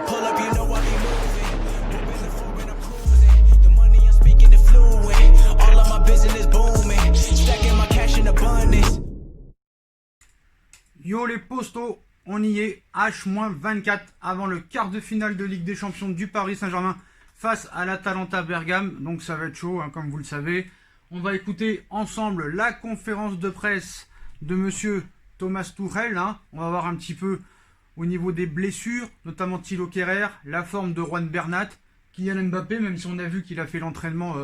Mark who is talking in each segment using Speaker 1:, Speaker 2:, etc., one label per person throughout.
Speaker 1: I pull up, you know I be moving. Moving the floor and I'm cruising. The money I'm speaking is fluent. All of my business booming. Stacking my cash in abundance.
Speaker 2: Yo les postos, on y est, H-24 avant le quart de finale de Ligue des Champions du Paris Saint-Germain face à l'Atalanta Bergame. Donc ça va être chaud, hein, comme vous le savez. On va écouter ensemble la conférence de presse de monsieur Thomas Tuchel. Hein. On va voir un petit peu au niveau des blessures, notamment Thilo Kehrer, la forme de Juan Bernat, Kylian Mbappé, même si on a vu qu'il a fait l'entraînement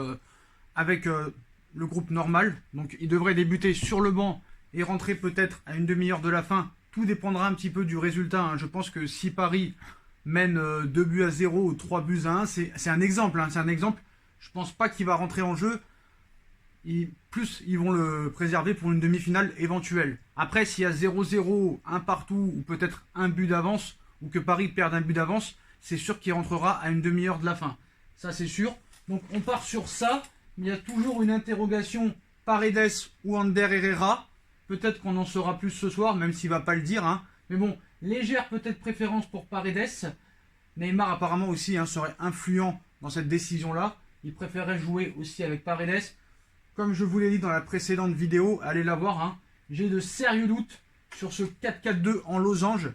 Speaker 2: avec le groupe normal. Donc il devrait débuter sur le banc et rentrer peut-être à une demi-heure de la fin. Tout dépendra un petit peu du résultat. Hein. Je pense que si Paris mène 2 buts à 0 ou 3 buts à 1, c'est un exemple. Hein. C'est un exemple. Je pense pas qu'il va rentrer en jeu. Plus ils vont le préserver pour une demi-finale éventuelle. Après, s'il y a 0-0, un partout ou peut-être un but d'avance, ou que Paris perde un but d'avance, c'est sûr qu'il rentrera à une demi-heure de la fin. Ça, c'est sûr. Donc on part sur ça. Il y a toujours une interrogation, Paredes ou Ander Herrera. Peut-être qu'on en saura plus ce soir, même s'il ne va pas le dire. Hein. Mais bon, légère peut-être préférence pour Paredes. Neymar apparemment aussi serait influent dans cette décision-là. Il préférait jouer aussi avec Paredes. Comme je vous l'ai dit dans la précédente vidéo, allez la voir. Hein. J'ai de sérieux doutes sur ce 4-4-2 en losange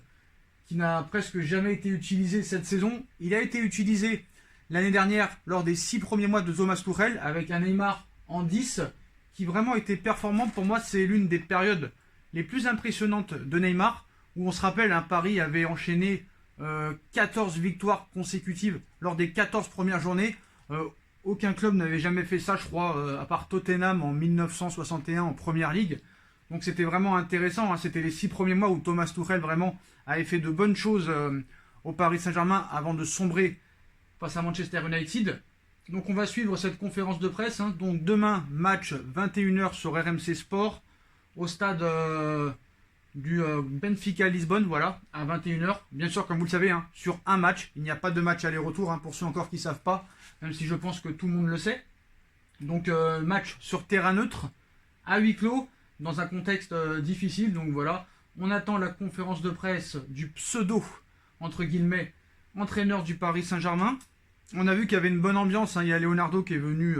Speaker 2: qui n'a presque jamais été utilisé cette saison. Il a été utilisé l'année dernière lors des 6 premiers mois de Thomas Tuchel avec un Neymar en 10 qui vraiment était performant. Pour moi, c'est l'une des périodes les plus impressionnantes de Neymar, où on se rappelle, Paris avait enchaîné 14 victoires consécutives lors des 14 premières journées. Aucun club n'avait jamais fait ça, je crois, à part Tottenham en 1961 en Première Ligue. Donc c'était vraiment intéressant. Hein. C'était les 6 premiers mois où Thomas Tuchel vraiment avait fait de bonnes choses au Paris Saint-Germain avant de sombrer face à Manchester United. Donc on va suivre cette conférence de presse. Hein. Donc demain, match 21h sur RMC Sport au stade du Benfica Lisbonne, voilà, à 21h. Bien sûr, comme vous le savez, hein, sur un match. Il n'y a pas de match aller-retour, hein, pour ceux encore qui ne savent pas, même si je pense que tout le monde le sait. Donc match sur terrain neutre, à huis clos, dans un contexte difficile. Donc voilà, on attend la conférence de presse du pseudo, entre guillemets, entraîneur du Paris Saint-Germain. On a vu qu'il y avait une bonne ambiance. Hein. Il y a Leonardo qui est venu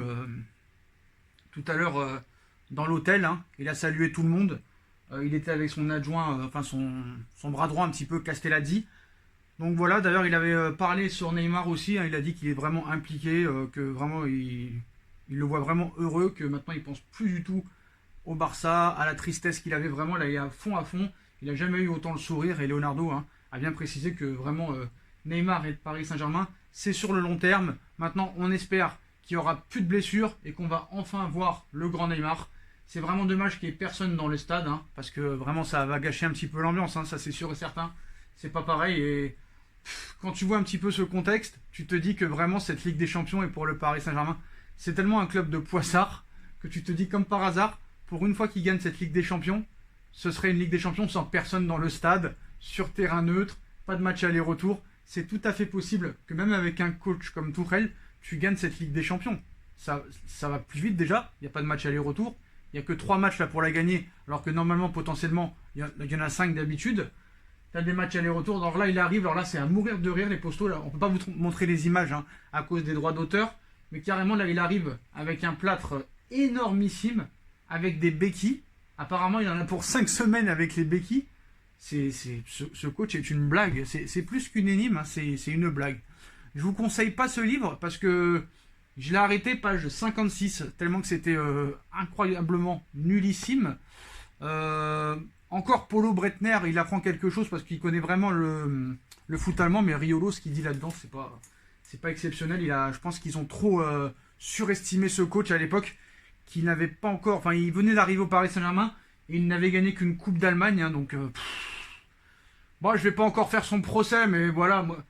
Speaker 2: tout à l'heure dans l'hôtel. Hein. Il a salué tout le monde. Il était avec son adjoint, son bras droit un petit peu, Castellazzi. Donc voilà, d'ailleurs il avait parlé sur Neymar aussi. Hein. Il a dit qu'il est vraiment impliqué, que vraiment il le voit vraiment heureux, que maintenant il pense plus du tout au Barça, à la tristesse qu'il avait vraiment. Là il est à fond à fond. Il n'a jamais eu autant le sourire. Et Leonardo a bien précisé que vraiment Neymar et Paris Saint-Germain, c'est sur le long terme. Maintenant, on espère qu'il n'y aura plus de blessures et qu'on va enfin voir le grand Neymar. C'est vraiment dommage qu'il n'y ait personne dans le stade, hein, parce que vraiment, ça va gâcher un petit peu l'ambiance, hein, ça c'est sûr et certain. C'est pas pareil. Et quand tu vois un petit peu ce contexte, tu te dis que vraiment, cette Ligue des Champions et pour le Paris Saint-Germain, c'est tellement un club de poissards que tu te dis comme par hasard, pour une fois qu'ils gagnent cette Ligue des Champions, ce serait une Ligue des Champions sans personne dans le stade, sur terrain neutre, pas de match aller-retour. C'est tout à fait possible que même avec un coach comme Tuchel, tu gagnes cette Ligue des Champions. Ça va plus vite déjà, il n'y a pas de match aller-retour. Il n'y a que 3 matchs là pour la gagner, alors que normalement, potentiellement, il y en a 5 d'habitude. Tu as des matchs aller-retour, alors là, il arrive, alors là, c'est à mourir de rire, les postos. Là, on ne peut pas vous montrer les images à cause des droits d'auteur, mais carrément, là, il arrive avec un plâtre énormissime, avec des béquilles. Apparemment, il en a pour 5 semaines avec les béquilles. Ce coach est une blague, c'est plus qu'une énigme, hein, c'est une blague. Je vous conseille pas ce livre parce que je l'ai arrêté page 56, tellement que c'était incroyablement nullissime. Encore Paulo Breitner, il apprend quelque chose parce qu'il connaît vraiment le foot allemand, mais Riolo, ce qu'il dit là-dedans, c'est pas exceptionnel. Je pense qu'ils ont trop surestimé ce coach à l'époque, qui n'avait pas encore, enfin il venait d'arriver au Paris Saint-Germain, et il n'avait gagné qu'une Coupe d'Allemagne, hein, donc bon, je vais pas encore faire son procès, mais voilà, moi,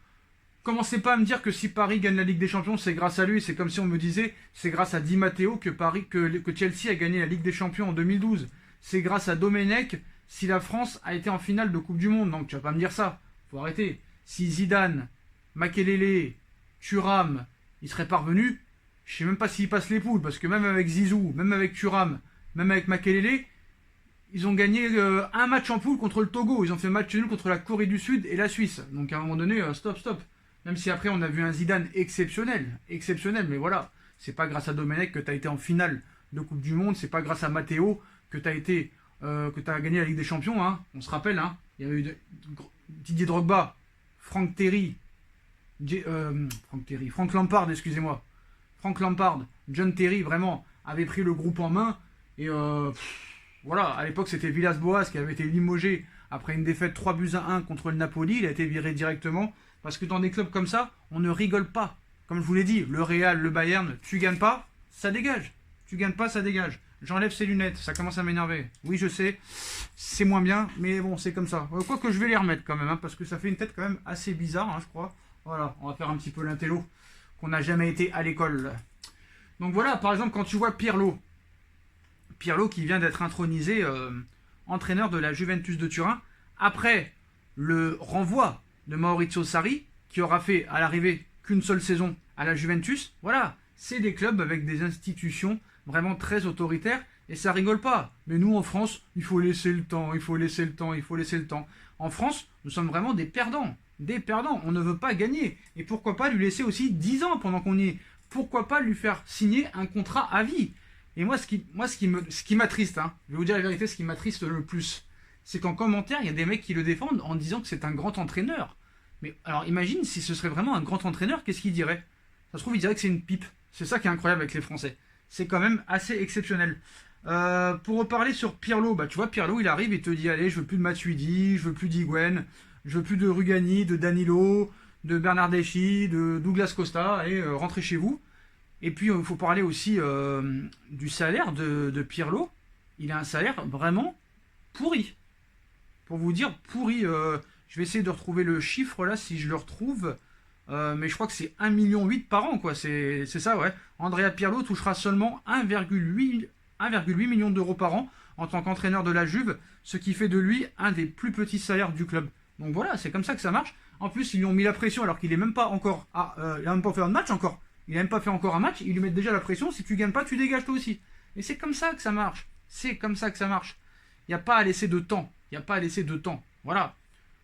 Speaker 2: commencez pas à me dire que si Paris gagne la Ligue des Champions, c'est grâce à lui. C'est comme si on me disait, c'est grâce à Di Matteo que Chelsea a gagné la Ligue des Champions en 2012. C'est grâce à Domenech si la France a été en finale de Coupe du Monde. Donc tu vas pas me dire ça, faut arrêter. Si Zidane, Makelele, Thuram, ils seraient parvenus, je sais même pas s'ils passent les poules, parce que même avec Zizou, même avec Thuram, même avec Makelele, ils ont gagné un match en poule contre le Togo. Ils ont fait match nul contre la Corée du Sud et la Suisse. Donc à un moment donné, stop. Même si après on a vu un Zidane exceptionnel, mais voilà, c'est pas grâce à Domenech que tu as été en finale de Coupe du Monde, c'est pas grâce à Matteo que tu as gagné la Ligue des Champions, hein. On se rappelle, hein, il y avait eu Didier Drogba, Franck Lampard, excusez-moi, Franck Lampard, John Terry, vraiment, avaient pris le groupe en main, et voilà, à l'époque c'était Villas-Boas qui avait été limogé après une défaite 3-1 contre le Napoli, il a été viré directement, parce que dans des clubs comme ça, on ne rigole pas. Comme je vous l'ai dit, le Real, le Bayern, tu gagnes pas, ça dégage. Tu gagnes pas, ça dégage. J'enlève ces lunettes, ça commence à m'énerver. Oui, je sais, c'est moins bien, mais bon, c'est comme ça. Quoique je vais les remettre quand même, hein, parce que ça fait une tête quand même assez bizarre, hein, je crois. Voilà, on va faire un petit peu l'intello, qu'on n'a jamais été à l'école. Donc voilà, par exemple, quand tu vois Pirlo qui vient d'être intronisé entraîneur de la Juventus de Turin, après le renvoi de Maurizio Sarri, qui aura fait à l'arrivée qu'une seule saison à la Juventus, voilà, c'est des clubs avec des institutions vraiment très autoritaires, et ça rigole pas. Mais nous, en France, il faut laisser le temps. En France, nous sommes vraiment des perdants. On ne veut pas gagner. Et pourquoi pas lui laisser aussi 10 ans pendant qu'on y est. Pourquoi pas lui faire signer un contrat à vie. Et moi, ce qui m'attriste, hein, je vais vous dire la vérité, ce qui m'attriste le plus, c'est qu'en commentaire, il y a des mecs qui le défendent en disant que c'est un grand entraîneur. Mais alors imagine si ce serait vraiment un grand entraîneur, qu'est-ce qu'il dirait? Ça se trouve, il dirait que c'est une pipe. C'est ça qui est incroyable avec les Français. C'est quand même assez exceptionnel. Pour reparler sur Pirlo, bah tu vois, Pirlo, il arrive et te dit, allez, je veux plus de Matuidi, je veux plus d'Higuaín, je veux plus de Rugani, de Danilo, de Bernardeschi, de Douglas Costa, allez, rentrez chez vous. Et puis, il faut parler aussi du salaire de Pirlo. Il a un salaire vraiment pourri. Pour vous dire, pourri. Je vais essayer de retrouver le chiffre là, si je le retrouve. Mais je crois que c'est 1,8 million par an, quoi. C'est ça, ouais. Andrea Pirlo touchera seulement 1,8 million d'euros par an en tant qu'entraîneur de la Juve, ce qui fait de lui un des plus petits salaires du club. Donc voilà, c'est comme ça que ça marche. En plus, ils lui ont mis la pression alors qu'il n'est même pas encore... il n'a même pas fait un match encore. Il n'a même pas fait encore un match, ils lui mettent déjà la pression. Si tu gagnes pas, tu dégages toi aussi. Et c'est comme ça que ça marche. Il n'y a pas à laisser de temps. Voilà.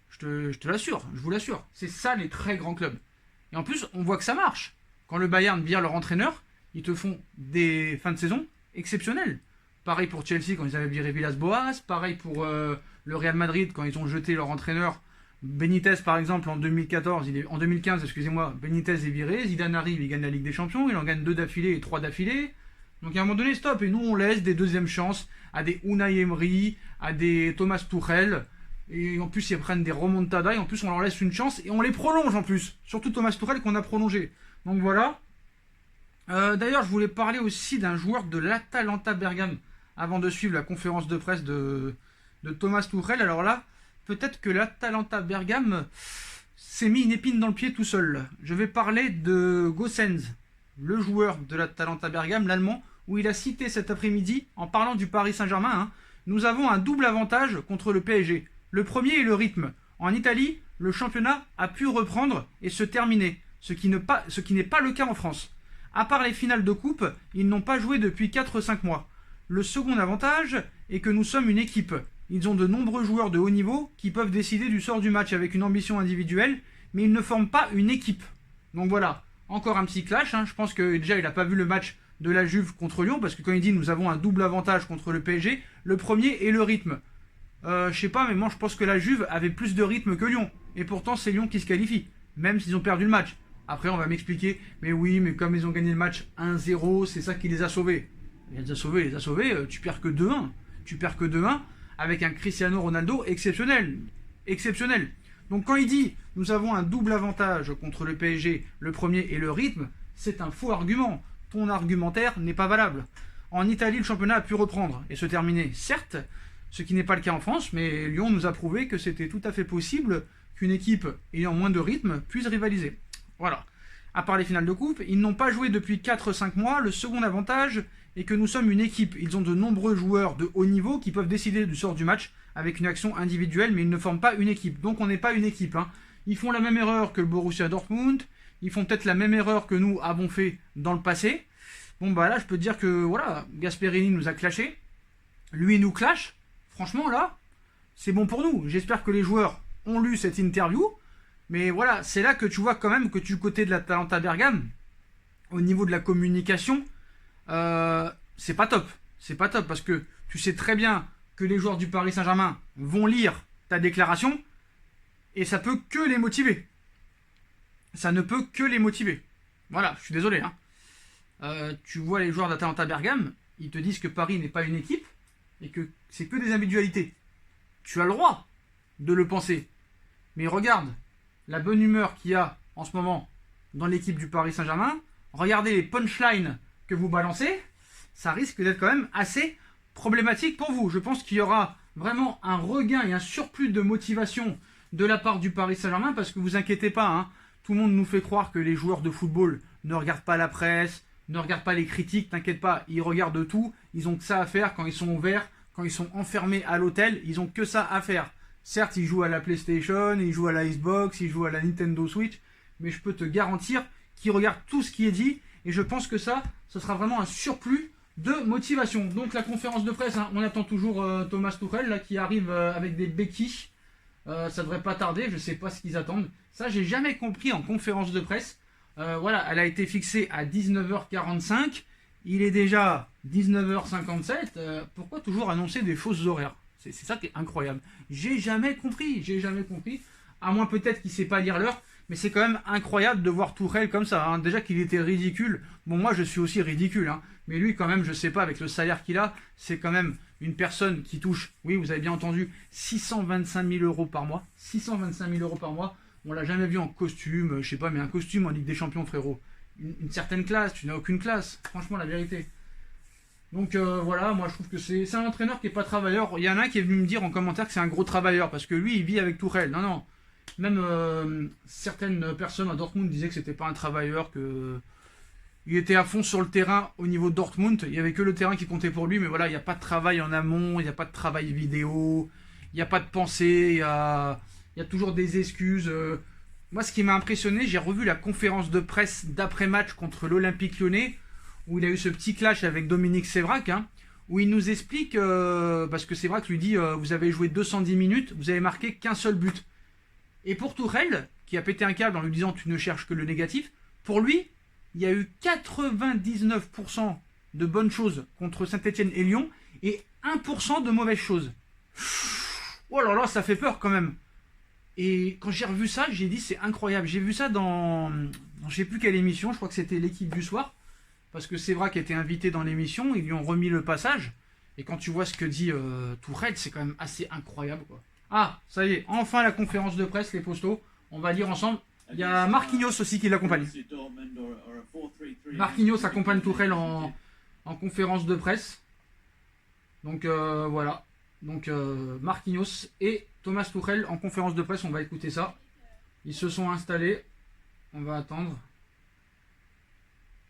Speaker 2: Je te l'assure, je vous l'assure. C'est ça les très grands clubs. Et en plus, on voit que ça marche. Quand le Bayern vire leur entraîneur, ils te font des fins de saison exceptionnelles. Pareil pour Chelsea quand ils avaient viré Villas-Boas. Pareil pour le Real Madrid quand ils ont jeté leur entraîneur. Benitez par exemple en 2015, excusez-moi, Benitez est viré. Zidane arrive, il gagne la Ligue des Champions. Il en gagne 2 d'affilée et 3 d'affilée. Donc à un moment donné, stop. Et nous, on laisse des deuxièmes chances à des Unai Emery, à des Thomas Tuchel. Et en plus, ils prennent des remontadas. Et en plus, on leur laisse une chance. Et on les prolonge en plus. Surtout Thomas Tuchel qu'on a prolongé. Donc voilà. D'ailleurs, je voulais parler aussi d'un joueur de l'Atalanta Bergame. Avant de suivre la conférence de presse de Thomas Tuchel. Alors là, peut-être que l'Atalanta Bergame s'est mis une épine dans le pied tout seul. Je vais parler de Gosens, le joueur de l'Atalanta Bergame, l'Allemand, où il a cité cet après-midi, en parlant du Paris Saint-Germain, hein, nous avons un double avantage contre le PSG. Le premier est le rythme. En Italie, le championnat a pu reprendre et se terminer, ce qui n'est pas le cas en France. À part les finales de coupe, ils n'ont pas joué depuis 4-5 mois. Le second avantage est que nous sommes une équipe. Ils ont de nombreux joueurs de haut niveau qui peuvent décider du sort du match avec une ambition individuelle, mais ils ne forment pas une équipe. Donc voilà, encore un petit clash. Hein. Je pense que déjà il n'a pas vu le match de la Juve contre Lyon, parce que quand il dit nous avons un double avantage contre le PSG, le premier est le rythme. Je sais pas, mais moi je pense que la Juve avait plus de rythme que Lyon. Et pourtant c'est Lyon qui se qualifie, même s'ils ont perdu le match. Après on va m'expliquer, mais oui, mais comme ils ont gagné le match 1-0, c'est ça qui les a sauvés. Il les a sauvés, tu perds que 2-1. Avec un Cristiano Ronaldo exceptionnel. Donc quand il dit nous avons un double avantage contre le PSG, le premier est le rythme, c'est un faux argument. Ton argumentaire n'est pas valable. En Italie, le championnat a pu reprendre et se terminer, certes, ce qui n'est pas le cas en France, mais Lyon nous a prouvé que c'était tout à fait possible qu'une équipe ayant moins de rythme puisse rivaliser. Voilà. À part les finales de coupe, ils n'ont pas joué depuis 4-5 mois. Le second avantage est que nous sommes une équipe. Ils ont de nombreux joueurs de haut niveau qui peuvent décider du sort du match avec une action individuelle, mais ils ne forment pas une équipe. Donc on n'est pas une équipe. Hein. Ils font la même erreur que le Borussia Dortmund. Ils font peut-être la même erreur que nous avons fait dans le passé. Bon bah là, je peux te dire que voilà, Gasperini nous a clashé. Lui nous clash. Franchement là, c'est bon pour nous. J'espère que les joueurs ont lu cette interview. Mais voilà, c'est là que tu vois quand même que du côté de l'Atalanta Bergame, au niveau de la communication, c'est pas top. C'est pas top parce que tu sais très bien que les joueurs du Paris Saint-Germain vont lire ta déclaration et ça peut que les motiver. Ça ne peut que les motiver. Voilà, je suis désolé. Tu vois les joueurs d'Atalanta Bergame, ils te disent que Paris n'est pas une équipe et que c'est que des individualités. Tu as le droit de le penser. Mais regarde la bonne humeur qu'il y a en ce moment dans l'équipe du Paris Saint-Germain. Regardez les punchlines que vous balancez. Ça risque d'être quand même assez problématique pour vous. Je pense qu'il y aura vraiment un regain et un surplus de motivation de la part du Paris Saint-Germain parce que vous inquiétez pas, tout le monde nous fait croire que les joueurs de football ne regardent pas la presse, ne regardent pas les critiques, t'inquiète pas, ils regardent tout, ils ont que ça à faire quand ils sont au vert, quand ils sont enfermés à l'hôtel, ils ont que ça à faire. Certes, ils jouent à la PlayStation, ils jouent à la Xbox, ils jouent à la Nintendo Switch, mais je peux te garantir qu'ils regardent tout ce qui est dit, et je pense que ça, ce sera vraiment un surplus de motivation. Donc la conférence de presse, on attend toujours Thomas Tuchel là, qui arrive avec des béquilles. Ça devrait pas tarder, je sais pas ce qu'ils attendent. Ça, j'ai jamais compris en conférence de presse. Voilà, elle a été fixée à 19h45. Il est déjà 19h57. Pourquoi toujours annoncer des fausses horaires? C'est ça qui est incroyable. J'ai jamais compris. À moins peut-être qu'il sait pas lire l'heure. Mais c'est quand même incroyable de voir Tuchel comme ça. Déjà qu'il était ridicule. Bon, moi, je suis aussi ridicule. Mais lui, quand même, je sais pas, avec le salaire qu'il a, c'est quand même une personne qui touche, oui, vous avez bien entendu, 625 000 euros par mois. 625 000 euros par mois. On l'a jamais vu en costume, je sais pas, mais un costume en Ligue des Champions, frérot. Une certaine classe, tu n'as aucune classe. Franchement, la vérité. Donc voilà, moi je trouve que c'est un entraîneur qui est pas travailleur. Il y en a un qui est venu me dire en commentaire que c'est un gros travailleur, parce que lui, il vit avec Tuchel. Non. Même certaines personnes à Dortmund disaient que c'était pas un travailleur, que il était à fond sur le terrain au niveau de Dortmund. Il n'y avait que le terrain qui comptait pour lui, mais voilà, il n'y a pas de travail en amont, il n'y a pas de travail vidéo, il n'y a pas de pensée, il y a toujours des excuses. Moi, ce qui m'a impressionné, j'ai revu la conférence de presse d'après-match contre l'Olympique Lyonnais, où il a eu ce petit clash avec Dominique Sévrac, où il nous explique, parce que Sévrac lui dit, vous avez joué 210 minutes, vous avez marqué qu'un seul but. Et pour Tuchel, qui a pété un câble en lui disant tu ne cherches que le négatif, pour lui, il y a eu 99% de bonnes choses contre Saint-Etienne et Lyon et 1% de mauvaises choses. Oh là là, ça fait peur quand même. Et quand j'ai revu ça, j'ai dit c'est incroyable. J'ai vu ça dans je sais plus quelle émission, je crois que c'était l'équipe du soir, parce que c'est vrai qu'il était invité dans l'émission, ils lui ont remis le passage. Et quand tu vois ce que dit Tuchel, c'est quand même assez incroyable, quoi. Ah, ça y est, enfin la conférence de presse, les postos. On va lire ensemble. Il y a Marquinhos aussi qui l'accompagne. Marquinhos accompagne Tuchel en conférence de presse. Donc voilà. Donc Marquinhos et Thomas Tuchel en conférence de presse. On va écouter ça. Ils se sont installés. On va attendre.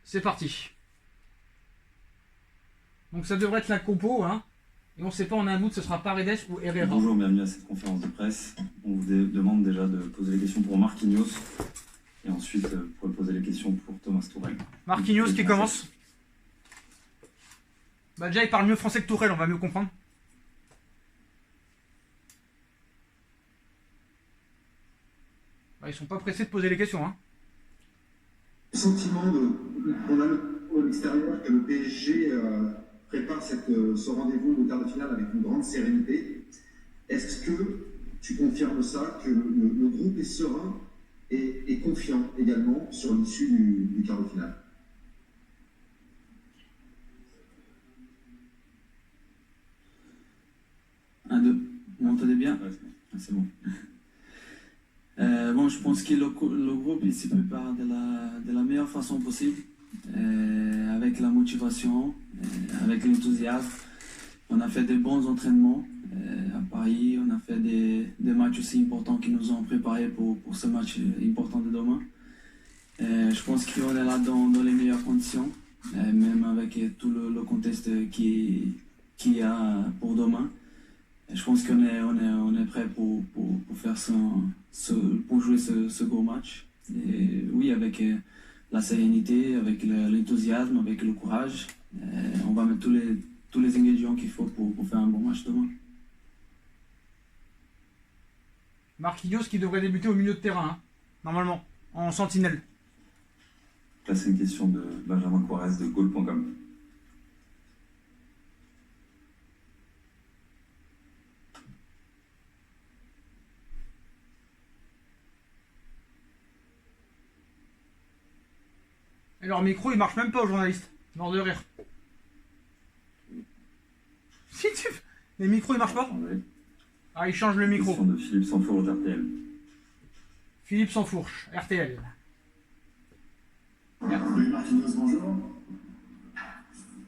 Speaker 2: C'est parti. Donc ça devrait être la compo, Et on ne sait pas, on a un doute, ce sera Paredes ou Herrera.
Speaker 3: Bonjour, bienvenue à cette conférence de presse. On vous demande déjà de poser les questions pour Marquinhos. Et ensuite, vous pouvez poser les questions pour Thomas Tuchel.
Speaker 2: Marquinhos qui commence. Bah déjà, il parle mieux français que Tuchel, on va mieux comprendre. Bah, ils sont pas pressés de poser les questions,
Speaker 4: Le sentiment on a à l'extérieur que le PSG prépare ce rendez-vous de quart de finale avec une grande sérénité. Est-ce que tu confirmes ça, que le groupe est serein et confiant également sur l'issue du quart de finale?
Speaker 3: Un, deux. Vous m'entendez bien? C'est bon. Bon, je pense que le groupe il se prépare de la meilleure façon possible, avec la motivation, avec l'enthousiasme. On a fait des bons entraînements à Paris, on a fait des matchs aussi importants qui nous ont préparés pour ce match important de demain. Je pense qu'on est là dans les meilleures conditions, même avec tout le contexte qu'il y a pour demain. Je pense qu'on est prêt pour faire pour jouer ce gros match. Et oui, avec la sérénité, avec l'enthousiasme, avec le courage, on va mettre tous les ingrédients qu'il faut pour faire un bon match demain.
Speaker 2: Marquinhos qui devrait débuter au milieu de terrain. normalement, en sentinelle.
Speaker 5: Là, c'est une question de Benjamin Juarez de goal.com.
Speaker 2: Et leur micro, il marche même pas aux journalistes. Mort de rire. Si tu... Les micros, ils marchent pas?
Speaker 5: Attendez.
Speaker 2: Ah, il change le micro.
Speaker 5: Question de Philippe Sanfourche d'RTL.
Speaker 2: Philippe Sansfourche, RTL.
Speaker 4: Oui, Marquinhos, bonjour.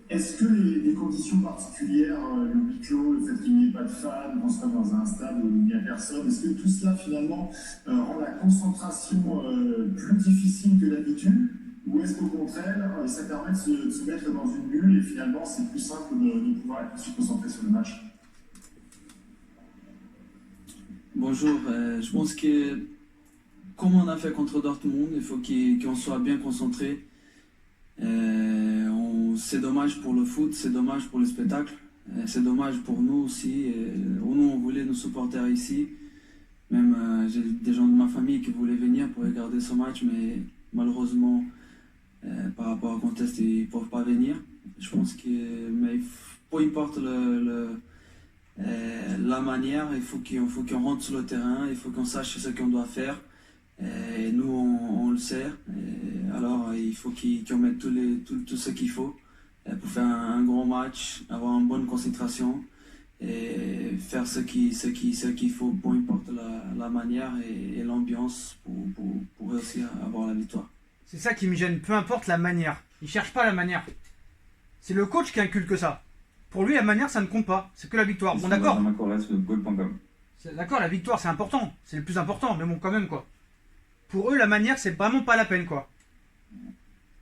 Speaker 4: Est-ce que les conditions particulières, le huis clos, le fait qu'il n'y ait pas de fans, qu'on soit dans un stade où il n'y a personne, est-ce que tout cela finalement rend la concentration plus difficile que d'habitude? Ou est-ce qu'au contraire, ça permet de se mettre dans une bulle et finalement c'est plus simple de pouvoir être plus concentré sur le match?
Speaker 3: Bonjour, je pense que comme on a fait contre Dortmund, il faut qu'on soit bien concentré. C'est dommage pour le foot, c'est dommage pour le spectacle, c'est dommage pour nous aussi. Nous, on voulait nos supporters ici. Même j'ai des gens de ma famille qui voulaient venir pour regarder ce match, mais malheureusement, par rapport au contexte, ils ne peuvent pas venir. Je pense que, mais peu importe la manière, il faut qu'on rentre sur le terrain, il faut qu'on sache ce qu'on doit faire. Et nous, on le sait. Alors, il faut qu'on mette tout ce qu'il faut pour faire un grand match, avoir une bonne concentration et faire ce qu'il faut, peu importe la manière et l'ambiance pour réussir à avoir la victoire.
Speaker 2: C'est ça qui me gêne, peu importe la manière. Il cherche pas la manière. C'est le coach qui inculque ça. Pour lui, la manière, ça ne compte pas. C'est que la victoire. Bon, d'accord.
Speaker 5: Benjamin Juarez de goal.com.
Speaker 2: D'accord, la victoire, c'est important. C'est le plus important. Mais bon, quand même, quoi. Pour eux, la manière, c'est vraiment pas la peine, quoi.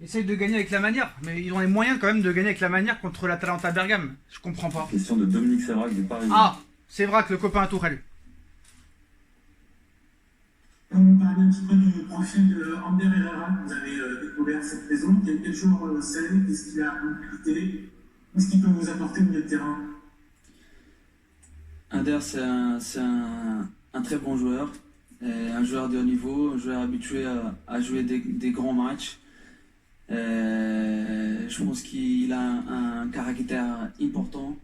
Speaker 2: Essaye de gagner avec la manière. Mais ils ont les moyens, quand même, de gagner avec la manière contre l'Atalanta Bergame. Je comprends pas.
Speaker 5: Question de Dominique Sévrac du Paris.
Speaker 2: Ah, c'est vrai que le copain à Tourelle.
Speaker 4: Quand vous parlez un petit peu du profil de Ander Herrera, vous avez découvert cette saison, quel joueur c'est, qu'est-ce qu'il a impliqué, qu'est-ce qu'il peut vous apporter au milieu de terrain?
Speaker 3: Ander, c'est un très bon joueur, un joueur de haut niveau, un joueur habitué à jouer des grands matchs. Je pense qu'il a un caractère important.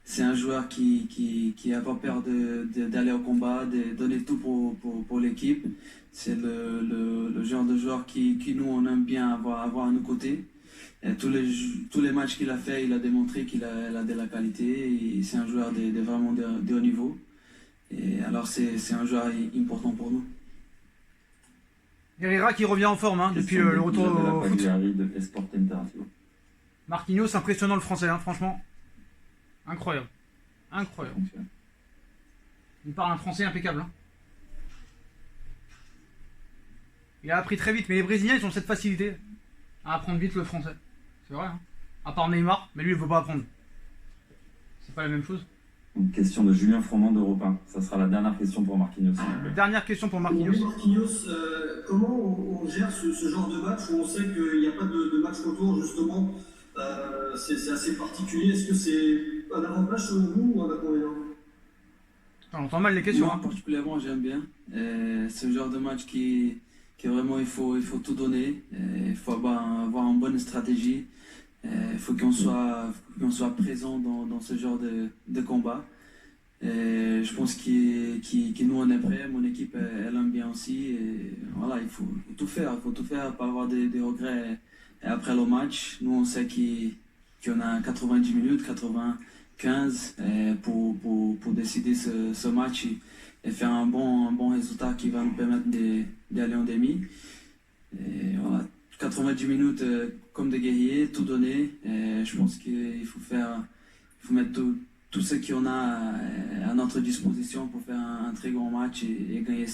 Speaker 3: C'est un joueur qui n'a pas peur d'aller au combat, de donner tout pour l'équipe. C'est le genre de joueur qui nous, on aime bien avoir à nos côtés. Et tous les matchs qu'il a fait, il a démontré qu'il a de la qualité. C'est un joueur vraiment de haut niveau. Et alors c'est un joueur important pour nous.
Speaker 2: Herrera qui revient en forme, hein, depuis le retour au foot.
Speaker 5: de Esport Interactive.
Speaker 2: Marquinhos, impressionnant le français, hein, franchement. Incroyable. Incroyable. Il parle un français impeccable. Hein. Il a appris très vite, mais les Brésiliens, ils ont cette facilité à apprendre vite le français. C'est vrai, hein. À part Neymar, mais lui, il ne veut pas apprendre. C'est pas la même chose.
Speaker 5: Une question de Julien Froment d'Europe 1. Ça sera la dernière question pour Marquinhos, s'il vous plaît.
Speaker 2: Dernière question pour Marquinhos.
Speaker 6: Marquinhos, comment on gère ce genre de match où on sait qu'il n'y a pas de match retour, justement? C'est assez particulier. Est-ce que c'est un avantage selon vous ou un inconvénient?
Speaker 2: On entend mal les questions.
Speaker 3: Moi,
Speaker 2: Hein.
Speaker 3: particulièrement, j'aime bien. C'est le genre de match qui vraiment, il faut tout donner. Il faut avoir une bonne stratégie. Il faut qu'on soit présent dans ce genre de combat. Je pense que nous, on est prêts. Mon équipe, elle aime bien aussi. Et voilà, il faut tout faire. Il faut tout faire pour pas avoir des regrets après le match. Nous, on sait qu'on a 90 minutes, 95 pour décider ce match et faire un bon résultat qui va nous permettre d'aller en demi. Et voilà, 90 minutes comme des guerriers, tout donner. Et je pense qu'il faut mettre tout ce qu'on a à notre disposition pour faire un très grand match et gagner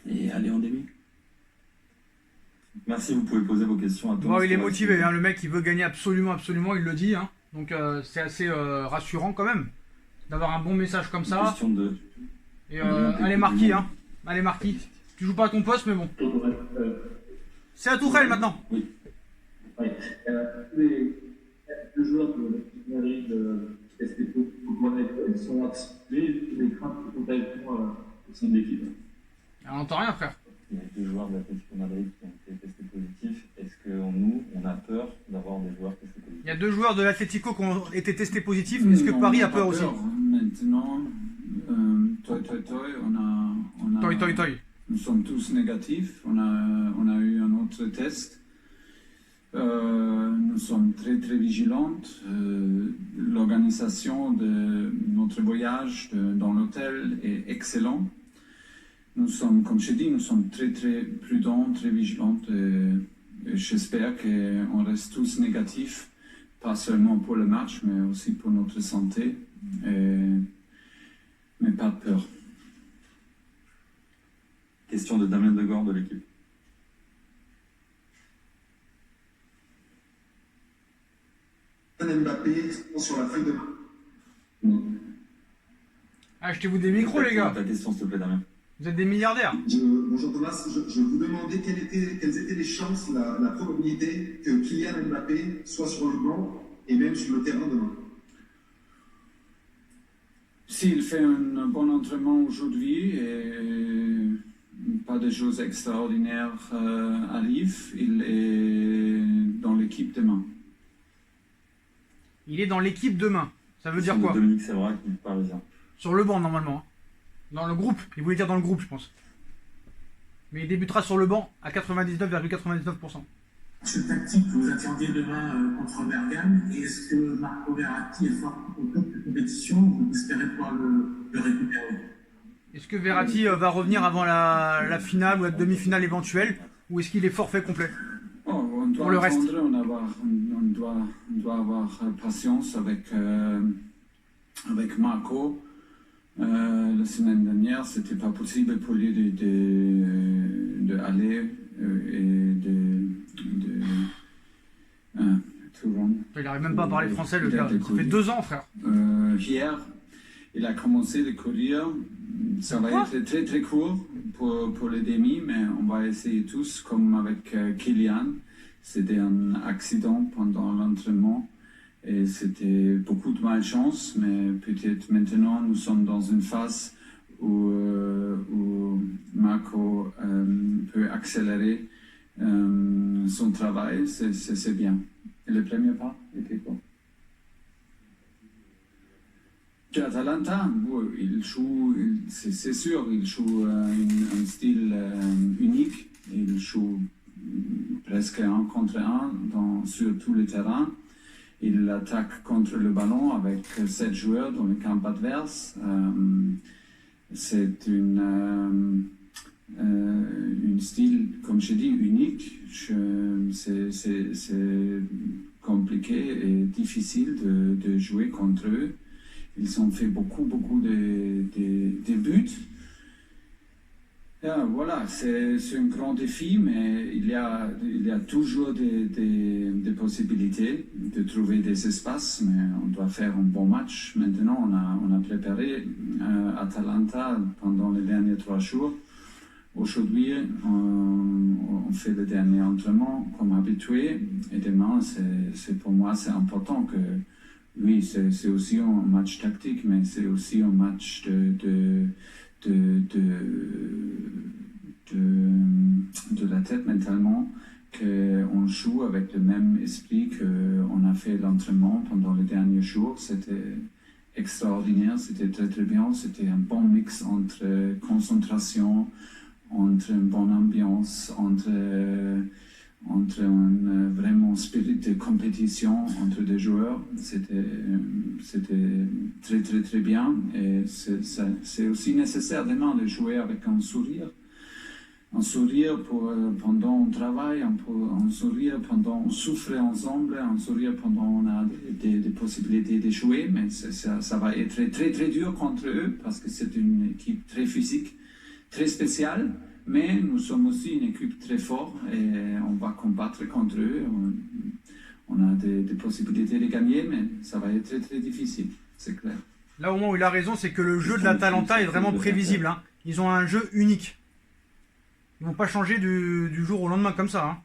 Speaker 3: et aller en demi.
Speaker 5: Merci, vous pouvez poser vos questions à Thomas.
Speaker 2: Oh, il est
Speaker 5: Tourelle.
Speaker 2: motivé, hein, le mec, il veut gagner absolument, il le dit. Hein. Donc c'est assez rassurant quand même d'avoir un bon message comme
Speaker 5: Une
Speaker 2: ça.
Speaker 5: question de...
Speaker 2: Et allez, Marquis, hein. Allez, Marquis. Tu joues pas à ton poste, mais bon. C'est à Tourelle maintenant.
Speaker 5: Oui.
Speaker 7: Oui. Les joueurs de Madrid, STP, ils sont activés, les craintes de contagion
Speaker 3: c'est une équipe.
Speaker 2: On n'entend rien, frère.
Speaker 5: Il y a 2 joueurs de l'Atlético Madrid qui ont été testés positifs. Est-ce que nous, on a peur d'avoir des joueurs testés positifs?
Speaker 2: Il y a 2 joueurs de l'Atlético qui ont été testés positifs. Est-ce que
Speaker 3: Non,
Speaker 2: Paris
Speaker 3: on
Speaker 2: a
Speaker 3: n'a
Speaker 2: peur
Speaker 3: pas
Speaker 2: aussi?
Speaker 3: Maintenant, on a...
Speaker 2: Toi, toi, toi.
Speaker 3: Nous sommes tous négatifs. On a eu un autre test. Nous sommes très très vigilants. L'organisation de notre voyage dans l'hôtel est excellente. Nous sommes, comme je dis, nous sommes très très prudents, très vigilants. Et j'espère qu'on reste tous négatifs, pas seulement pour le match, mais aussi pour notre santé. Mais pas de peur.
Speaker 5: Question de Damien Degord de l'équipe.
Speaker 4: Mbappé sur la feuille de main.
Speaker 2: Achetez-vous des micros, les gars.
Speaker 5: Ta question, s'il te plaît, Damien.
Speaker 2: Vous êtes des milliardaires.
Speaker 4: Bonjour Thomas, je vous demandais quelles étaient les chances, la probabilité que Kylian Mbappé soit sur le banc et même sur le terrain demain.
Speaker 3: S'il fait un bon entraînement aujourd'hui et pas de choses extraordinaires arrivent, il est dans l'équipe demain.
Speaker 2: Il est dans l'équipe demain. Ça veut dire
Speaker 5: C'est
Speaker 2: quoi?
Speaker 5: Dominique Sévrac, Parisien.
Speaker 2: Sur le banc, normalement. Dans le groupe. Il voulait dire dans le groupe, je pense. Mais il débutera sur le banc à 99,99%.
Speaker 7: Ce tactique que vous attendiez demain contre Bergame, et est-ce que Marco Verratti est fort au top de compétition? Vous espérez pouvoir le récupérer?
Speaker 2: Est-ce que Verratti va revenir avant la finale ou la demi-finale éventuelle? Ou est-ce qu'il est forfait complet?
Speaker 3: On doit
Speaker 2: Pour le reste.
Speaker 3: On doit avoir patience avec Marco. La semaine dernière, c'était pas possible pour lui de aller et to run.
Speaker 2: Il n'arrive même pas à parler français, le gars. Ça fait 2 ans, frère.
Speaker 3: Hier, il a commencé de courir. Ça va être très très court pour les demi, mais on va essayer tous, comme avec Kylian. C'était un accident pendant l'entraînement et c'était beaucoup de malchance, mais peut-être maintenant nous sommes dans une phase où Marco peut accélérer son travail, c'est bien. Et le premier pas était quoi? Atalanta, il joue, c'est sûr, il joue un style unique. Il joue presque 1 contre 1 sur tous les terrains. Il attaque contre le ballon avec 7 joueurs dans le camp adverse. C'est une style, comme je dis, unique. C'est compliqué et difficile de jouer contre eux. Ils ont fait beaucoup de buts. Voilà, c'est un grand défi, mais il y a toujours des possibilités de trouver des espaces, mais on doit faire un bon match. Maintenant, on a préparé Atalanta pendant les derniers 3 jours. Aujourd'hui, on fait le dernier entraînement comme habitué, et demain, pour moi, c'est important que oui, c'est aussi un match tactique, mais c'est aussi un match de la tête mentalement, qu'on joue avec le même esprit qu'on a fait l'entraînement pendant les derniers jours. C'était extraordinaire, c'était très très bien, c'était un bon mix entre concentration, entre une bonne ambiance, entre un vraiment spirit de compétition entre des joueurs. C'était très très très bien, et c'est aussi nécessaire demain de jouer avec un sourire pendant on travaille, un sourire pendant on souffre ensemble, un sourire pendant on a des possibilités de jouer, mais ça va être très très très dur contre eux parce que c'est une équipe très physique, très spéciale. Mais nous sommes aussi une équipe très forte et on va combattre contre eux. On a des possibilités de gagner, mais ça va être très très difficile, c'est clair.
Speaker 2: Là, au moment où il a raison, c'est que le jeu de l'Atalanta est vraiment prévisible. Hein. Ils ont un jeu unique. Ils ne vont pas changer du jour au lendemain comme ça. Hein.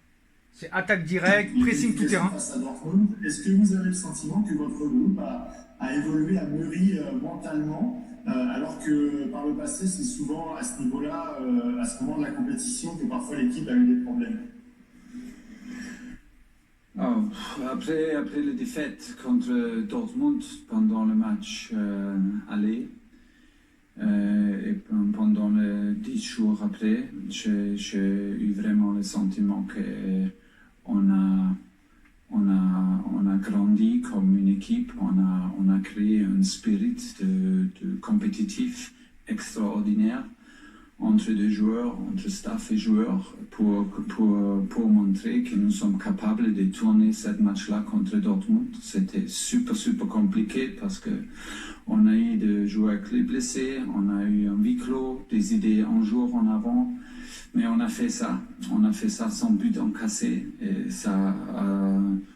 Speaker 2: C'est attaque directe, pressing tout terrain.
Speaker 7: Face à Dortmund, est-ce que vous avez le sentiment que votre groupe a évolué, a mûri mentalement alors que par le passé, c'est souvent à ce niveau-là, à ce moment de la compétition, que parfois l'équipe a eu des problèmes.
Speaker 3: Oh, après la défaite contre Dortmund pendant le match aller, et pendant les 10 jours après, j'ai eu vraiment le sentiment qu'on a grandi comme une équipe, on a créé un spirit de compétitif extraordinaire entre deux joueurs, entre staff et joueurs, pour montrer que nous sommes capables de tourner ce match-là contre Dortmund. C'était super compliqué parce que on a eu des joueurs clés blessés, on a eu un huis clos, des idées un jour en avant, mais on a fait ça sans but encaissé, et ça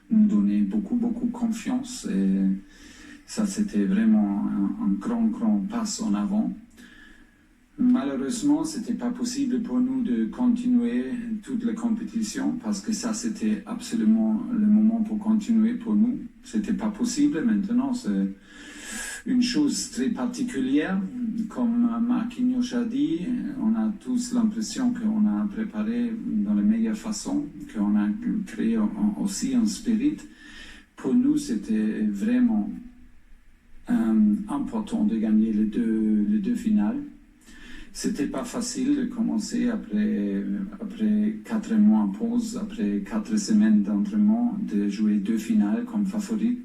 Speaker 3: nous donnait beaucoup confiance, et ça c'était vraiment un grand pas en avant. Malheureusement, c'était pas possible pour nous de continuer toute la compétition parce que ça, c'était absolument le moment pour continuer pour nous. C'était pas possible. Maintenant, c'est une chose très particulière. Comme Marquinhos a dit, on a tous l'impression qu'on a préparé dans la meilleure façon, qu'on a créé aussi un spirit. Pour nous, c'était vraiment important de gagner les deux finales. C'était pas facile de commencer après 4 mois en pause, après 4 semaines d'entraînement, de jouer 2 finales comme favori,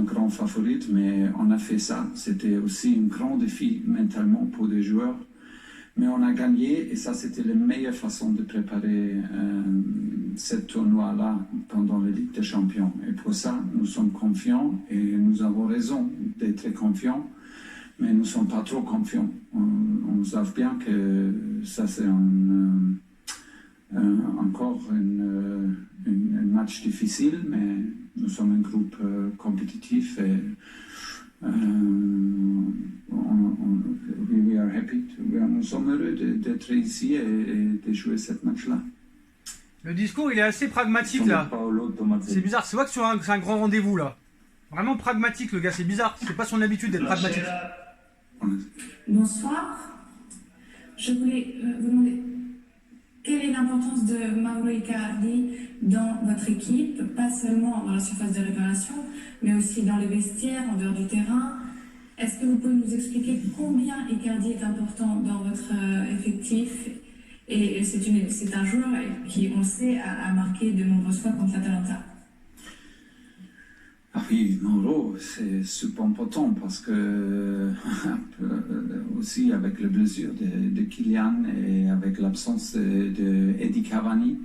Speaker 3: grand favorite, mais on a fait ça. C'était aussi un grand défi mentalement pour les joueurs. Mais on a gagné, et ça c'était la meilleure façon de préparer ce tournoi-là pendant la Ligue des Champions. Et pour ça, nous sommes confiants, et nous avons raison d'être confiants. Mais nous ne sommes pas trop confiants. On sait bien que ça, c'est encore un match difficile, mais nous sommes un groupe compétitif et we are happy. Nous sommes heureux d'être ici et de jouer ce match-là.
Speaker 2: Le discours, il est assez pragmatique là. C'est bizarre, c'est vrai que c'est un grand rendez-vous là. Vraiment pragmatique le gars, c'est bizarre. C'est pas son habitude d'être pragmatique.
Speaker 8: Bonsoir. Je voulais vous demander quelle est l'importance de Mauro Icardi dans votre équipe, pas seulement dans la surface de réparation, mais aussi dans les vestiaires, en dehors du terrain. Est-ce que vous pouvez nous expliquer combien Icardi est important dans votre effectif? Et c'est un joueur qui, on le sait, a marqué de nombreuses fois contre l'Atalanta.
Speaker 3: Ah oui, Mauro, c'est super important parce que aussi avec la blessure de Kylian et avec l'absence de Eddie Cavani,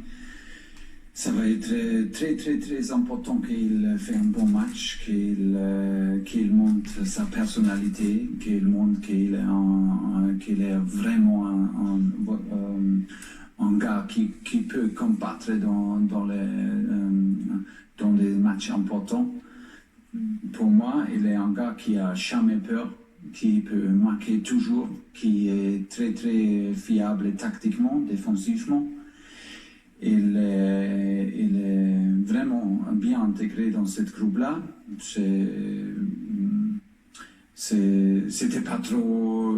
Speaker 3: ça va être très important qu'il fait un bon match, qu'il montre sa personnalité, qu'il montre qu'il est vraiment un gars qui peut combattre dans les matchs importants. Pour moi, il est un gars qui a jamais peur, qui peut marquer toujours, qui est très fiable tactiquement, défensivement. Il est vraiment bien intégré dans ce groupe-là. C'était pas trop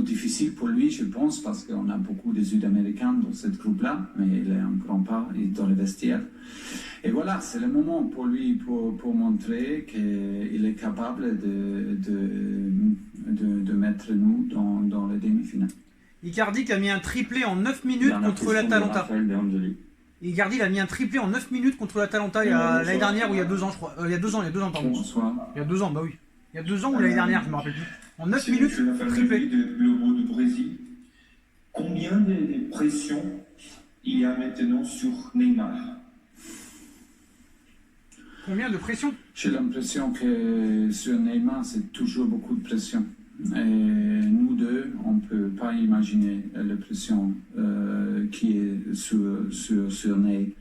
Speaker 3: difficile pour lui, je pense, parce qu'on a beaucoup de Sud-Américains dans ce groupe-là, mais il est un grand pas dans le vestiaire. Et voilà, c'est le moment pour lui pour montrer qu'il est capable de mettre nous dans les demi-finales.
Speaker 2: Icardi qui a mis un triplé en 9 minutes contre l'Atalanta. Icardi a mis un triplé en 9 minutes contre l'Atalanta l'année dernière ou il y a 2 ans, je crois. Il y a 2 ans, pardon. Il y a 2 ans, bah oui. Il y a 2 ans ou l'année dernière, je me rappelle plus. En 9 minutes, triplé.
Speaker 9: De l'Euro du Brésil. Combien de pression il y a maintenant sur Neymar?
Speaker 2: Combien de pression?
Speaker 3: J'ai l'impression que sur Neymar, c'est toujours beaucoup de pression. Et nous deux, on ne peut pas imaginer la pression qui est sur Ney.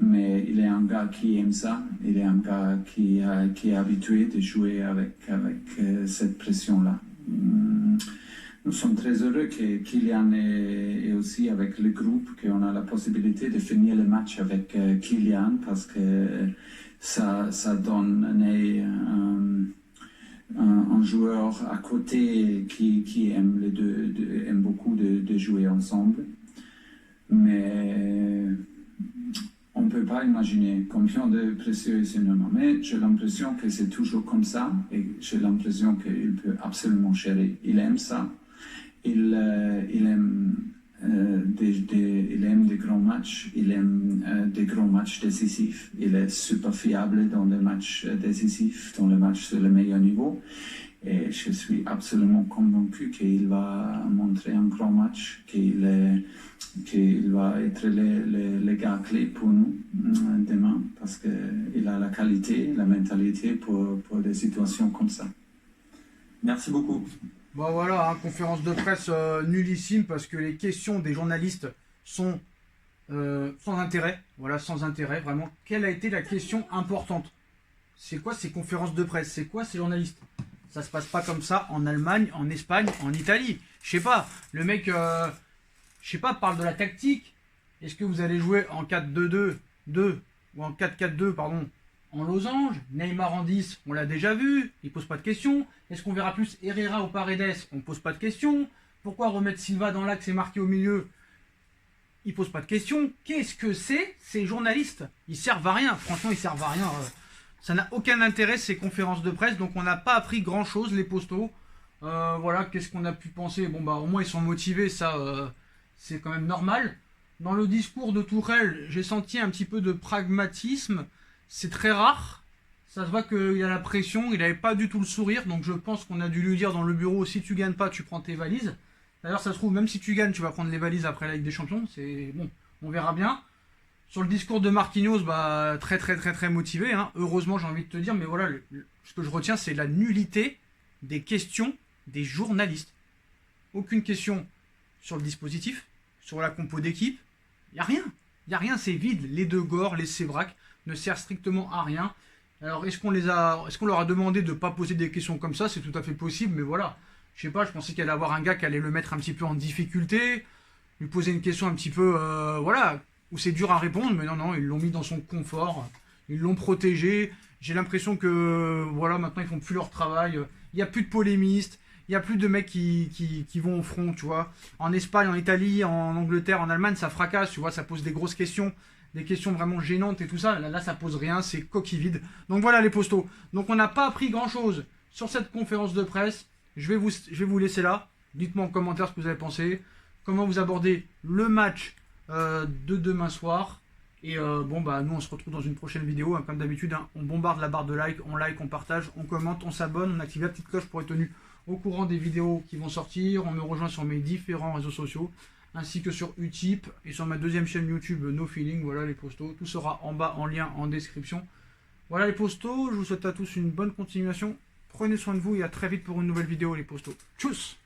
Speaker 3: Mais il est un gars qui aime ça. Il est un gars qui est habitué de jouer avec cette pression-là. Nous sommes très heureux que Kylian est aussi avec le groupe, qu'on a la possibilité de finir le match avec Kylian parce que ça donne un joueur à côté qui aime les deux, aime beaucoup de jouer ensemble. Mais on ne peut pas imaginer combien de pression c'est normal. Mais j'ai l'impression que c'est toujours comme ça et j'ai l'impression qu'il peut absolument gérer. Il aime ça. Il aime des grands matchs, il aime des grands matchs décisifs. Il est super fiable dans les matchs décisifs, dans les matchs sur le meilleur niveau. Et je suis absolument convaincu qu'il va montrer un grand match, qu'il va être le gars clé pour nous demain, parce qu'il a la qualité, la mentalité pour des situations comme ça.
Speaker 9: Merci beaucoup.
Speaker 2: Bon voilà, hein, conférence de presse nullissime parce que les questions des journalistes sont sans intérêt. Voilà, sans intérêt, vraiment. Quelle a été la question importante? C'est quoi ces conférences de presse? C'est quoi ces journalistes? Ça se passe pas comme ça en Allemagne, en Espagne, en Italie. Je sais pas, le mec, je sais pas, parle de la tactique. Est-ce que vous allez jouer en 4-2-2 ou en 4-4-2, pardon, en losange? Neymar en 10, on l'a déjà vu, il pose pas de questions. Est-ce qu'on verra plus Herrera ou Paredes? On pose pas de questions. Pourquoi remettre Silva dans l'axe et marquer au milieu? Il pose pas de questions. Qu'est-ce que c'est ces journalistes? Ils servent à rien, franchement ils servent à rien. Ça n'a aucun intérêt ces conférences de presse, donc on n'a pas appris grand chose les postos. Voilà, qu'est-ce qu'on a pu penser? Bon bah au moins ils sont motivés, ça c'est quand même normal. Dans le discours de Tourelle, j'ai senti un petit peu de pragmatisme. C'est très rare. Ça se voit qu'il y a la pression. Il n'avait pas du tout le sourire. Donc je pense qu'on a dû lui dire dans le bureau, si tu gagnes pas, tu prends tes valises. D'ailleurs, ça se trouve, même si tu gagnes, tu vas prendre les valises après la Ligue des Champions. C'est bon, on verra bien. Sur le discours de Marquinhos, bah, très motivé. Hein. Heureusement, j'ai envie de te dire. Mais voilà, ce que je retiens, c'est la nullité des questions des journalistes. Aucune question sur le dispositif, sur la compo d'équipe. Il n'y a rien. Il n'y a rien, c'est vide. Les deux Gore, les Sévrac ne servent strictement à rien. Alors, est-ce qu'on leur a demandé de ne pas poser des questions comme ça? C'est tout à fait possible, mais voilà. Je sais pas, je pensais qu'il allait avoir un gars qui allait le mettre un petit peu en difficulté, lui poser une question un petit peu, voilà, où c'est dur à répondre, mais non, ils l'ont mis dans son confort, ils l'ont protégé. J'ai l'impression que, voilà, maintenant ils font plus leur travail. Il n'y a plus de polémistes. Il n'y a plus de mecs qui vont au front, tu vois. En Espagne, en Italie, en Angleterre, en Allemagne, ça fracasse, tu vois. Ça pose des grosses questions, des questions vraiment gênantes et tout ça. Là ça pose rien, c'est coquille vide. Donc voilà les postos. Donc on n'a pas appris grand-chose sur cette conférence de presse. Je vais vous laisser là. Dites-moi en commentaire ce que vous avez pensé. Comment vous abordez le match de demain soir. Et bon, bah nous, on se retrouve dans une prochaine vidéo. Hein, comme d'habitude, hein, on bombarde la barre de like, on partage, on commente, on s'abonne, on active la petite cloche pour être tenu au courant des vidéos qui vont sortir. On me rejoint sur mes différents réseaux sociaux, ainsi que sur Utip et sur ma deuxième chaîne YouTube No Feeling. Voilà les postos, tout sera en bas en lien en description. Voilà les postos, je vous souhaite à tous une bonne continuation. Prenez soin de vous et à très vite pour une nouvelle vidéo les postos. Tchuss!